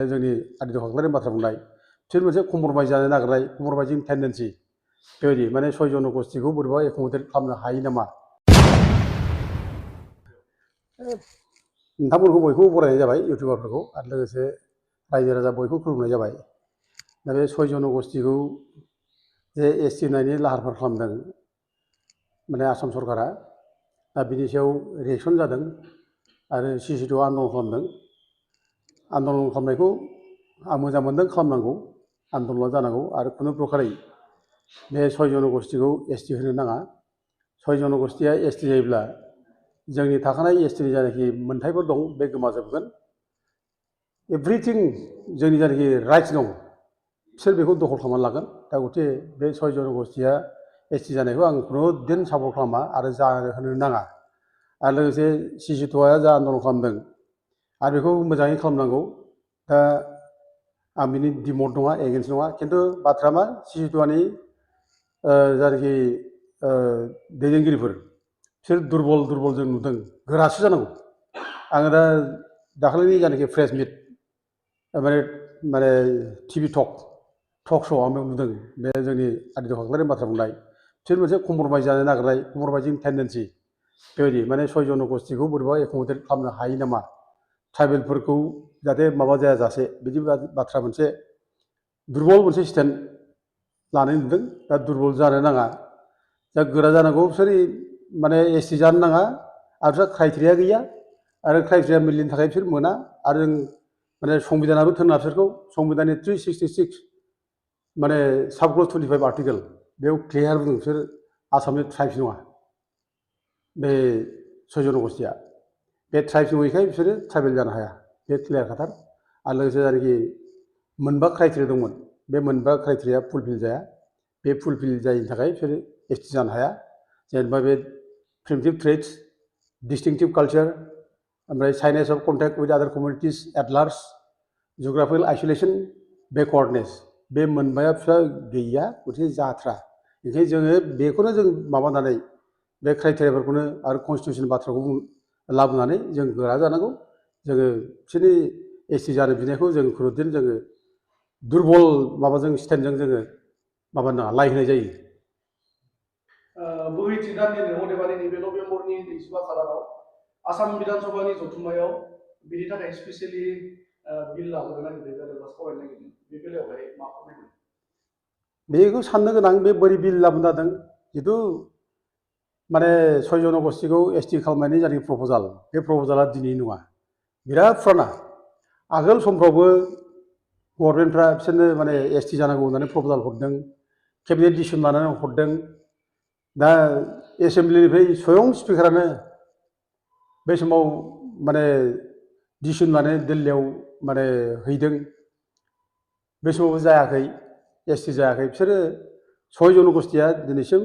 जोंनि आदिद खाख्लारि बाथ्रा बुंनाय बिसोर मोनसे कम्प्रमाइज जानो नागिरनाय कम्प्रमाइजिं टेन्डेन्सि बेबायदि माने सय जनगोष्ठीखौ बोरैबा एकोमोडेट खालामनो हायो नामा नोंथांमोनखौ बयखौबो बरायनाय जाबाय इउटिउबारफोरखौ आरो लोगोसे रायजो राजा बयखौ खुलुमनाय जाबाय दा बे सय जनगोष्ठीखौ जे एसटि होनायनि लाहार फाहार खालामदों माने आसाम सरकारा दा बिनि सायाव रिएक्सन जादों आरो सिसिटिभ आन्दलन खालामदों आन्दलन खालामनायखौ आं मोजां मोनदों खालामनांगौ आन्दलना जानांगौ आरो खुनु प्रकारै बे सय जनगोष्ठीखौ एसटि होनो नाङा सय जनगोष्ठीया एसटि जायोब्ला जोंनि थाखानाय एसटिनि जायनाखि मोन्थायफोर दं बे गोमाजोबगोन एभ्रिथिं जोंनि जायनाखि राइट्स दं बिसोर बेखौ दखल खालामनानै लागोन दा गथे बे सय जनगोष्ठीया एसटि जानायखौ आं खुनु दिन सापर्ट खालामा आरो जाहोनो नाङा आरो लोगोसे सिसिटिभआ जा आन्दलन खालामदों आरो बेखौ मोजाङै खालामनांगौ दा आं बिनि डिमट नङा एगेन्स्ट नङा खिन्थु बाथ्राया मा सिसिटिभनि जायनाखि दैदेनगिरिफोर बिसोर दुरबल जों नुदों गोरासो जानांगौ आङो दा दाखालिनि जायनाखि प्रेस मिट माने टिभि टक श' आं बेयाव नुदों बे जोंनि आदिद खाख्लारि बाथ्रा बुंनाय बिसोर मोनसे कम्प्रमाइज जानो नागिरनाय कम्प्रमाइजिं टेन्डेन्सि बेबायदि माने सय जनगोष्ठीखौ बोरैबा एकोमोडेट खालामनो हायो नामा ट्राइबेलफोरखौ जाहाथे माबा जायाजासे बिदि बाथ्रा मोनसे दुरबल मोनसे स्टेन्ड लानाय नुदों दा दुरबल जानो नाङा दा गोरा जानांगौ बिसोर माने एसटि जानो नाङा आरो बिसोर क्राइटेरिया गैया आरो क्राइटेरिया मिलिनि थाखाय बिसोर मोना आरो जों माने संबिधानाबो थोना बिसोरखौ संबिधाननि 366 माने साबक्लज 25 आर्टिकेल बेयाव क्लियार बुंदों बिसोर आसामनि ट्राइब्स नङा बे सय जनगोष्ठीया बे ट्राइब्स नङैखाय बिसोरो ट्राइबेल जानो हाया बे क्लियार खाथार आरो लोगोसे जायनाखि मोनबा क्राइटेरिया दंमोन बे मोनबा क्राइटेरिया फुलफिल जाया बे फुलफिल जायैनि थाखाय बिसोरो एसटि जानो हाया जेनेबा बे प्रिमिटिभ ट्रेड्स डिस्टिंक्टिभ कालचार ओमफ्राय साइनेस अफ कन्टेक्ट विथ आदार कमिउनिटिस एट लार्ज जिअग्राफिकेल आइसोलेसन बेकवार्डनेस बे मोनबाया फिसा गैया गथिखे जाथ्रा ओंखायनो जोङो बेखौनो जों माबानानै बे क्राइटेरियाफोरखौनो आरो कनस्टिटिउसन बाथ्राखौ लाबोनानै जों गोरा जानांगौ जोङो बिसोरनि एसटि जानो बिनायखौ जों खुनुदिन जोङो दुरबल माबाजों स्टेन्डजों जोङो माबा नाङा लाय होनाय जायो बोहैथि दाननिनो अदेबानि नैबे नभेम्बरनि 25 खालाराव आसाम बिधानसभानि जथुम्मायाव बिनि थाखाय स्पेसियेलि बिल लाबोनो नागिरदों जेनेबा सावरायनो नागिरदों बे बेलायावहाय मा फोरमायगोन बेखौ साननो गोनां बे बोरै बिल लाबोनो जादों जिथु माने सय जनगोष्ठीखौ एसटि खालामनायनि जायनाखि प्रप'जाल बे प्रप'जाला दिनै नङा बिराद फुराना आगोल समफ्रावबो गभर्नमेन्टफ्रा बिसोरनो माने एसटि जानांगौ होननानै प्रप'जाल हरदों केबिनेट डिसिसन लानानै हरदों दा एसेम्ब्लिनिफ्राय स्वयं स्पिकारानो बे समाव माने डिसिसन लानानै दिल्लीयाव माने हैदों बे समावबो जायाखै एसटि जायाखै बिसोरो सय जनगोष्ठीया दिनैसिम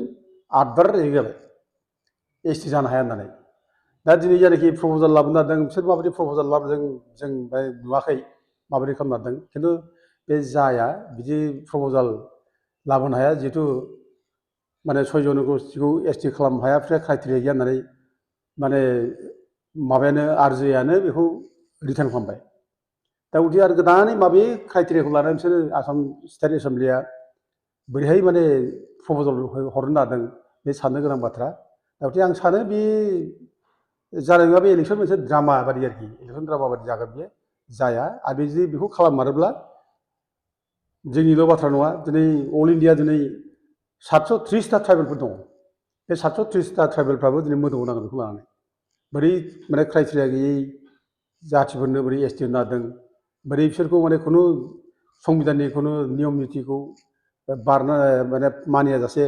8 बार जाबाय एसटि जानो हाया होननानै दा दिनै जायनाखि प्रप'जाल लाबोनो नागिरदों बिसोर माबायदि प्रप'जाल लाबोदों जों नुवाखै माबायदि खालामनो नागिरदों खिन्थु बे जाया बिदि प्रप'जाल लाबोनो हाया जिहेथु माने सय जनगोष्ठीखौ एसटि खालामनो हाया बिसोर क्राइटेरिया गैया होननानै माने माबायानो आरजिआनो बेखौ रिटार्न खालामबाय दा गथिखे आरो गोदानै माबे क्राइटेरियाखौ लानानै बिसोरो आसाम स्टेट एसेम्ब्लिया बोरैहाय माने प्रप'जाल हरनो नागिरदों बे साननो गोनां बाथ्रा दा गथिखे आं सानो बे जानाय नङा बे इलेक्सन मोनसे ड्रामा बादि आरोखि इलेक्सन ड्रामा बादि जागोन बे जाया आरो जुदि बेखौ खालाममारोब्ला जोंनिल' बाथ्रा नङा दिनै अल इन्डिया दिनै 730टा ट्राइबेलफोर दङ बे 730टा ट्राइबेलफ्राबो दिनै मोदोमाव नांगोन बेखौ लानानै बोरै माने क्राइटेरिया गैयै जाथिफोरनो बोरै एसटि होनो नागिरदों बोरै बिसोरखौ माने खुनु संबिधाननि खुनु नियम नितिखौ बारना माने मानियाजासे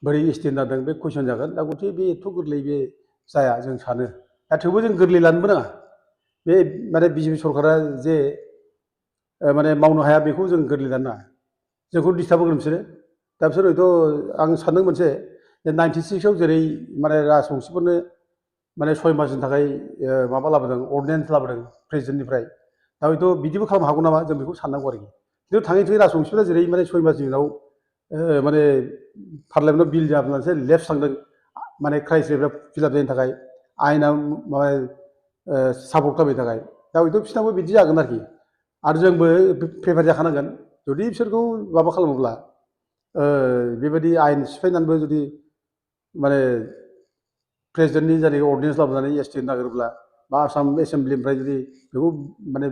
बोरै एसटि होनो नागिरदों बे कुइसन जागोन दा गथिखे बे एथ' गोरलै बे जाया जों सानो दा थेवबो जों गोरलै लानोबो नाङा बे माने बिजेपि सरकारा जे माने मावनो हाया बेखौ जों गोरलै लानो नाङा जोंखौ डिस्टार्ब होगोन बिसोरो दा बिसोर हयथ' आं सानदों मोनसे जे 96आव जेरै माने राजबंसिफोरनो माने 6 मासनि थाखाय माबा लाबोदों अर्डिनेन्स लाबोदों प्रेसिडेन्टनिफ्राय दा हयथ' बिदिबो खालामनो हागौ नामा जों बेखौ साननांगौ आरोखि खिन्थु थाङै थुङै राजबंसिफोरा जेरै माने 6 मासनि उनाव माने पार्लियामेन्टआव बिल जाबोनानैसो लेफ्ट थांदों माने क्राइटेरिया फिलाप जायैनि थाखाय आयेना माने सापर्ट खालामैनि थाखाय दा हयथ' बिसोरनाबो बिदि जागोन आरोखि आरो जोंबो प्रिपेयार जाखानांगोन जुदि बिसोरखौ माबा खालामोब्ला बेबायदि आयेन सिफायनानैबो जुदि माने प्रेसिडेन्टनि जाय अर्डिनेन्स लाबोनानै एसटि नागिरोब्ला बा आसाम एसेम्ब्लिनिफ्राय जुदि बेखौ माने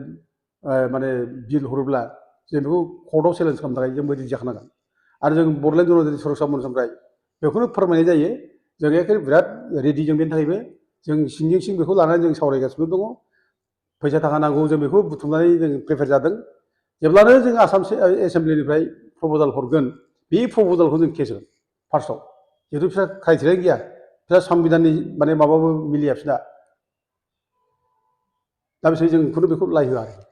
माने बिल हरोब्ला जों बेखौ कर्टआव चेलेन्ज खालामनो थाखाय जोंबो रेडि जाखानांगोन आरो जों बड'लेण्ड जनजाति सुरक्षा मन्चनिफ्राय बेखौनो फोरमायनाय जायो जों एखे बिराद रेडि जों बेनि थाखायबो जों सिंजों सिं बेखौ लानानै जों सावरायगासिनो दङ फैसा थाखा नांगौ जों बेखौ बुथुमनानै जों प्रिपेयार जादों जेब्लानो जों आसाम एसेम्ब्लिनिफ्राय प्रप'जाल हरगोन बे प्रप'जालखौ जों केस होगोन फार्स्टआव जिहेतु बिसोर क्राइटेरिया गैया बिसोर संबिधाननि माने माबाबो मिलिया बिसोरना दा बिसोर जों बेखौ लाय होआ आरो